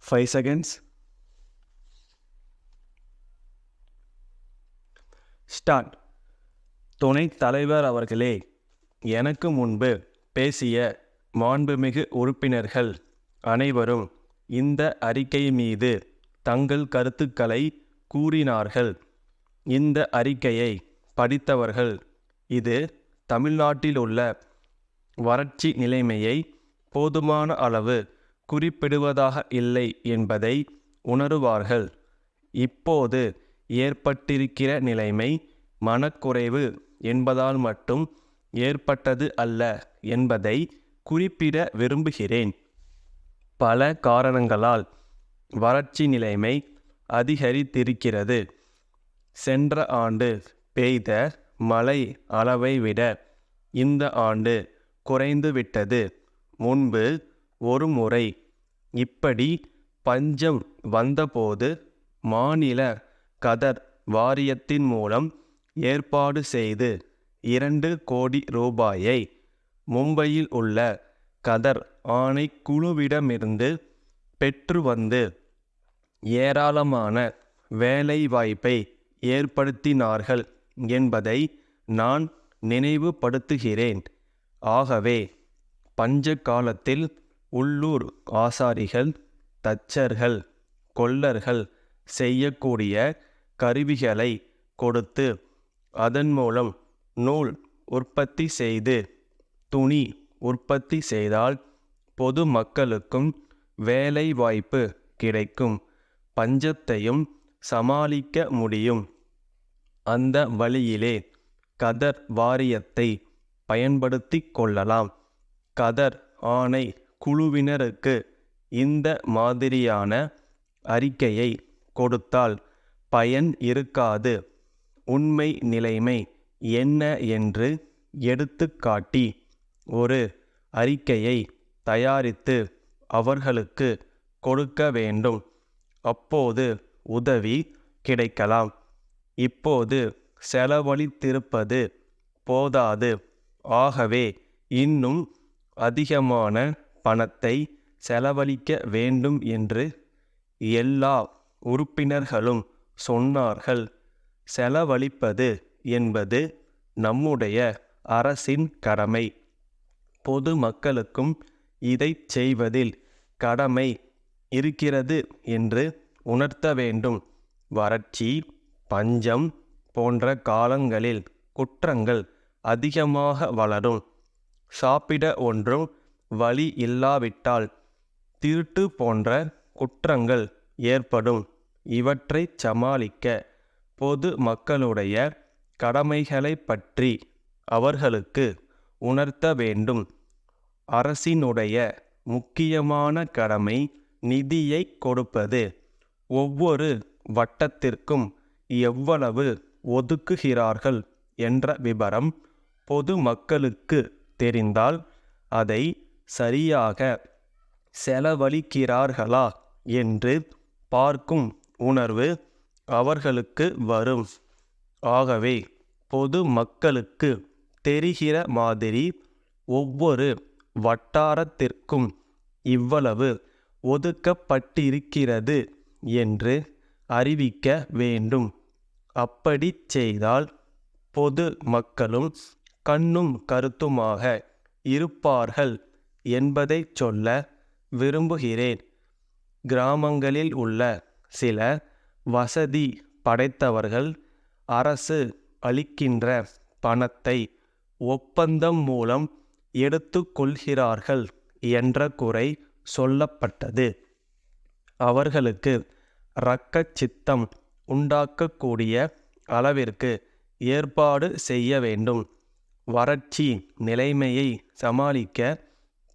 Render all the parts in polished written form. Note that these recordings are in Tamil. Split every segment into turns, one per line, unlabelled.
5 seconds. ஸ்டார்ட். துணைத் தலைவர் அவர்களே, எனக்கு முன்பு பேசிய மாண்புமிகு உறுப்பினர்கள் அனைவரும் இந்த அறிக்கை மீது தங்கள் கருத்துக்களை கூறினார்கள். இந்த அறிக்கையை படித்தவர்கள் இது தமிழ்நாட்டிலுள்ள வறட்சி நிலைமையை போதுமான அளவு குறிப்பிடுவதாக இல்லை என்பதை உணருவார்கள். இப்போது ஏற்பட்டிருக்கிற நிலைமை மனக்குறைவு என்பதால் மட்டும் ஏற்பட்டது அல்ல என்பதை குறிப்பிட விரும்புகிறேன். பல காரணங்களால் வறட்சி நிலைமை அதிகரித்திருக்கிறது. சென்ற ஆண்டு பெய்த மழை அளவை விட இந்த ஆண்டு குறைந்துவிட்டது. முன்பு ஒரு முறை இப்படி பஞ்சம் வந்தபோது மாநில கதர் வாரியத்தின் மூலம் ஏற்பாடு செய்து 2 கோடி ரூபாயை மும்பையில் உள்ள கதர் ஆணைக்குழுவிடமிருந்து பெற்று வந்து ஏராளமான வேலைவாய்ப்பை ஏற்படுத்தினார்கள் என்பதை நான் நினைவுபடுத்துகிறேன். ஆகவே பஞ்ச காலத்தில் உள்ளூர் ஆசாரிகள், தச்சர்கள், கொல்லர்கள் செய்யக்கூடிய கருவிகளை கொடுத்து அதன் மூலம் நூல் உற்பத்தி செய்து துணி உற்பத்தி செய்தால் பொது மக்களுக்கும் வேலை வாய்ப்பு கிடைக்கும். பஞ்சத்தையும் சமாளிக்க முடியும். அந்த வழியிலே கதர் வாரியத்தை பயன்படுத்தி கொள்ளலாம். கதர் ஆணை குழுவினருக்கு இந்த மாதிரியான அறிக்கையை கொடுத்தால் பயன் இருக்காது. உண்மை நிலைமை என்ன என்று எடுத்துக்காட்டி ஒரு அறிக்கையை தயாரித்து அவர்களுக்கு கொடுக்க வேண்டும். அப்போது உதவி கிடைக்கலாம். இப்போது செலவழித்திருப்பது போதாது. ஆகவே இன்னும் அதிகமான பணத்தை செலவழிக்க வேண்டும் என்று எல்லா உறுப்பினர்களும் சொன்னார்கள். செலவழிப்பது என்பது நம்முடைய அரசின் கடமை. பொது மக்களுக்கும் இதை செய்வதில் கடமை இருக்கிறது என்று உணர்த்த வேண்டும். வறட்சி, பஞ்சம் போன்ற காலங்களில் குற்றங்கள் அதிகமாக வளரும். சாப்பிட ஒன்றும் வழி இல்லாவிட்டால் திருட்டு போன்ற குற்றங்கள் ஏற்படும். இவற்றை சமாளிக்க பொது மக்களுடைய கடமைகளை பற்றி அவர்களுக்கு உணர்த்த வேண்டும். அரசினுடைய முக்கியமான கடமை நிதியை கொடுப்பது. ஒவ்வொரு வட்டத்திற்கும் எவ்வளவு ஒதுக்குகிறார்கள் என்ற விபரம் பொது மக்களுக்கு தெரிந்தால் அதை சரியாக செலவழிக்கிறார்களா என்று பார்க்கும் உணர்வு அவர்களுக்கு வரும். ஆகவே பொது மக்களுக்கு தெரிகிற மாதிரி ஒவ்வொரு வட்டாரத்திற்கும் இவ்வளவு ஒதுக்கப்பட்டிருக்கிறது என்று அறிவிக்க வேண்டும். அப்படி செய்தால் பொது மக்களும் கண்ணும் கருத்துமாக இருப்பார்கள் என்பதை சொல்ல விரும்புகிறேன். கிராமங்களில் உள்ள சில வசதி படைத்தவர்கள் அரசு அளிக்கின்ற பணத்தை ஒப்பந்தம் மூலம் எடுத்துக்கொள்கிறார்கள் என்ற குறை சொல்லப்பட்டது. அவர்களுக்கு இரக்கச்சித்தம் உண்டாக்கக்கூடிய அளவிற்கு ஏற்பாடு செய்ய வேண்டும். வறட்சி நிலைமையை சமாளிக்க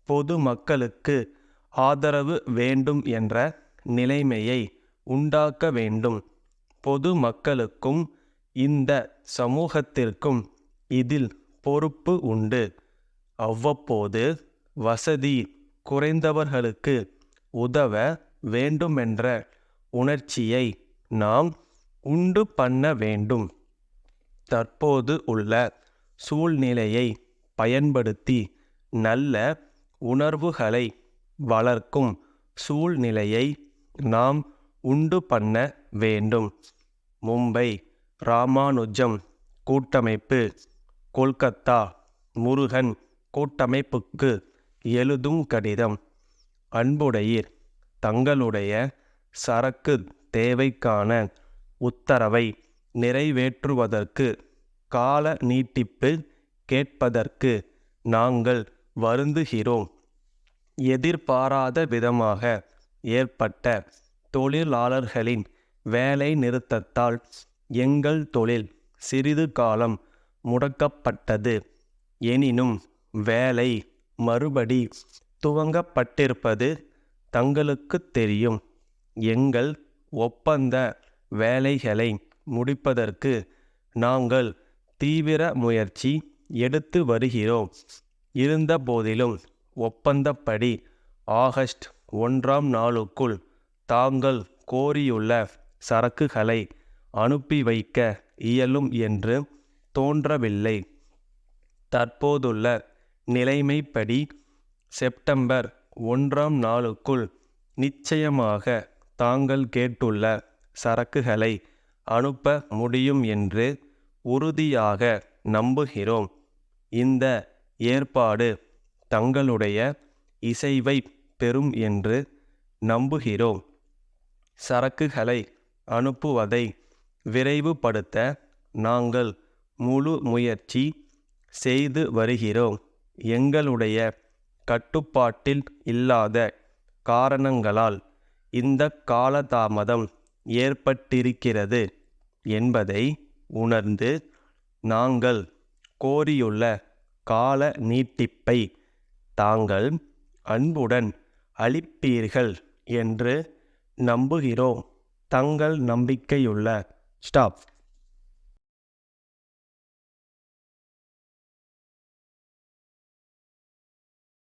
பொது மக்களுக்கு ஆதரவு வேண்டும் என்ற நிலைமையை உண்டாக்க வேண்டும். பொது மக்களுக்கும் இந்த சமூகத்திற்கும் இதில் பொறுப்பு உண்டு. அவ்வப்போது வசதி குறைந்தவர்களுக்கு உதவ வேண்டுமென்ற உணர்ச்சியை நாம் உண்டு பண்ண வேண்டும். தற்போது உள்ள சூழ்நிலையை பயன்படுத்தி நல்ல உணர்வுகளை வளர்க்கும் சூழ்நிலையை நாம் உண்டு பண்ண வேண்டும். மும்பை ராமானுஜம் கூட்டமைப்பு, கொல்கத்தா முருகன் கூட்டமைப்புக்கு எழுதும் கடிதம். அன்புடையீர், தங்களுடைய சரக்கு தேவைக்கான உத்தரவை நிறைவேற்றுவதற்கு கால நீட்டிப்பு கேட்பதற்கு நாங்கள் வருந்துகிறோம். எதிர்பாராத விதமாக ஏற்பட்ட தொழிலாளர்களின் வேலை நிறுத்தத்தால் எங்கள் தொழில் சிறிது காலம் முடக்கப்பட்டது. எனினும் வேலை மறுபடி துவங்கப்பட்டிருப்பது தங்களுக்கு தெரியும். எங்கள் ஒப்பந்த வேலைகளை முடிப்பதற்கு நாங்கள் தீவிர முயற்சி எடுத்து வருகிறோம். இருந்தபோதிலும் ஒப்பந்தப்படி ஆகஸ்ட் 1ஆம் நாளுக்குள் தாங்கள் கோரியுள்ள சரக்குகளை அனுப்பி வைக்க இயலும் என்று தோன்றவில்லை. தற்போதுள்ள நிலைமைப்படி செப்டம்பர் 1ஆம் நாளுக்குள் நிச்சயமாக தாங்கள் கேட்டுள்ள சரக்குகளை அனுப்ப முடியும் என்று உறுதியாக நம்புகிறோம். இந்த ஏற்பாடு தங்களுடைய இசைவை பெறும் என்று நம்புகிறோம். சரக்குகளை அனுப்புவதை விரைவுபடுத்த நாங்கள் முழு முயற்சி செய்து வருகிறோம். எங்களுடைய கட்டுப்பாட்டில் இல்லாத காரணங்களால் இந்த காலதாமதம் ஏற்பட்டிருக்கிறது என்பதை உணர்ந்து நாங்கள் கோரியுள்ள கால நீட்டிப்பை தாங்கள் அன்புடன் அளிப்பீர்கள் என்று நம்புகிறோம். தங்கள் நம்பிக்கையுள்ள ஸ்டாப்.